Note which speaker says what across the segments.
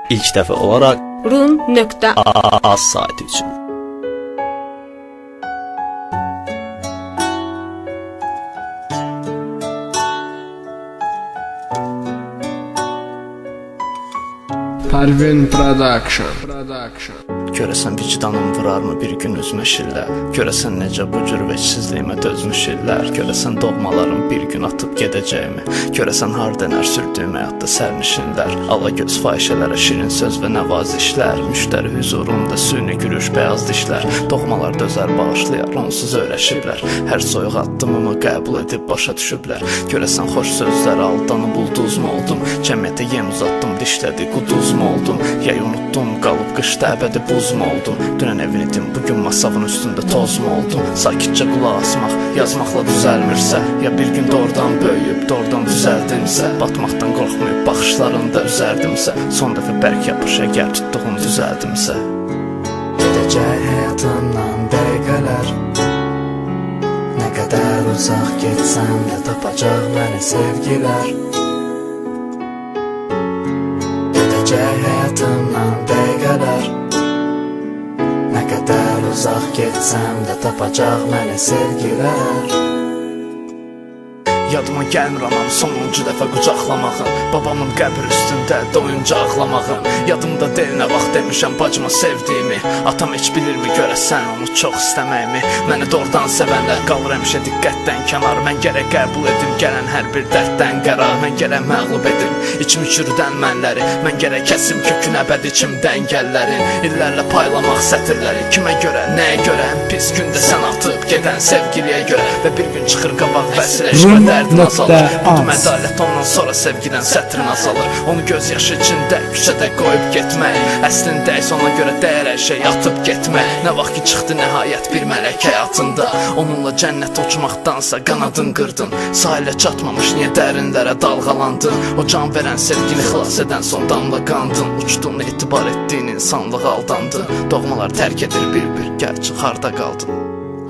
Speaker 1: İlk dəfə olaraq
Speaker 2: Rum.az
Speaker 1: saytı üçün.
Speaker 3: Parvin Production.
Speaker 4: Görəsən vicdanım vurarmı bir gün üzmə şillə? Görəsən necə bu cür vəcsizliyimə dözmüş illər? Görəsən doğmalarım bir gün atıb gedəcəyimi? Görəsən har dənər sürdüyüm həyatda sərnişinlər? Ala göz fahişələrə şirin söz və nəvazişlər, müştəri hüzurunda süni gülüş, bəyaz dişlər. Doğmalar dözər bağışlayar, onsuz öyrəşiblər. Hər soyuq addımımı qəbul edib başa düşüblər. Görəsən xoş sözlər aldanıb ulduzmu oldum? Cəmiyyətə yem uzatdım, dişlədi quduzmu oldum? Yay unutdum, qalıb qışda əbədi buzmu oldum? Dünən evinidim, bugün masavın üstündə tozmu oldum? Sakitcə qulaq asmaq, yazmaqla düzəlmirsə, ya bir gün doğrudan böyüyüb, doğrudan düzəldimsə, batmaqdan qorxmayıb baxışlarında üzərdimsə, son dəfə bərk yapış əgər tutduğum düzəldimsə. Gedəcək həyatımdan dəqiqələr, nə qədər uzaq getsəm də tapacaq məni sevgilər. Gedəcək həyatımdan dəqiqələr, nə qədər uzaq getsəm də tapacaq məni sevgilər. Yadıma gəlmir anam sonuncu dəfə qucaqlamağım, babamın qəbir üstündə doyunca ağlamağım. Yadımda deyil nə vaxt demişəm bacıma sevdiyimi, atam heç bilirmi görəsən onu çox istəməyimi? Məni doğrudan sevənlər qalır həmişə diqqətdən kənar. Mən gərək qəbul edim gələn hər bir dərddən qərar. Mən gərək məğlub edim içimi çürüdən mənləri. Mən gərək kəsim kökün əbədi içimdən gəllərin. İllərlə paylamaq sətirləri kimə görə, nəyə görə? Ən pis gündə sən atıb gedən sevgiliyə görə. Və bir gün çıxır qabaq vəsiləşmə dərdin azalır. Bu mədalət ondan sonra sevgidən sətrin azalır. Onu göz yaşı içində küçədə qoyub getmək, əslində isə ona görə dəyər hər şey atıb getmək. Nə vaxt ki çıxdı nəhayət bir mələk həyatında, onunla cənnət uçmaqdansa qanadın qırdın. Sahilə çatmamış niyə dərinlərə dalğalandın? O can verən sevgini xilas edən son damla qandın. Uçdun etibar etdiyin insanlığa aldandın. Doğmalar tərk edir bir-bir, gəl çıx harda qaldın?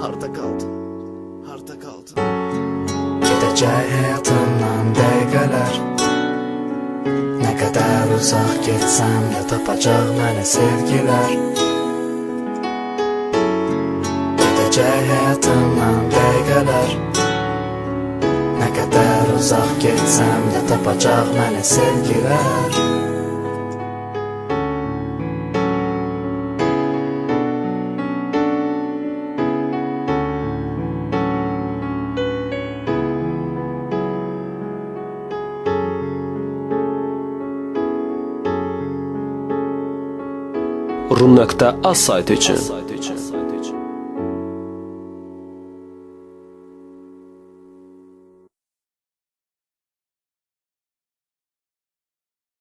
Speaker 4: Harda qaldın? Harda qaldın? Gedəcək həyatımdan dəqiqələr, nə qədər uzaq getsəm də tapacaq məni sevgilər. Gedəcək həyatımdan dəqiqələr, nə qədər uzaq getsəm də tapacaq məni sevgilər.
Speaker 1: Rum.az saytı üçün.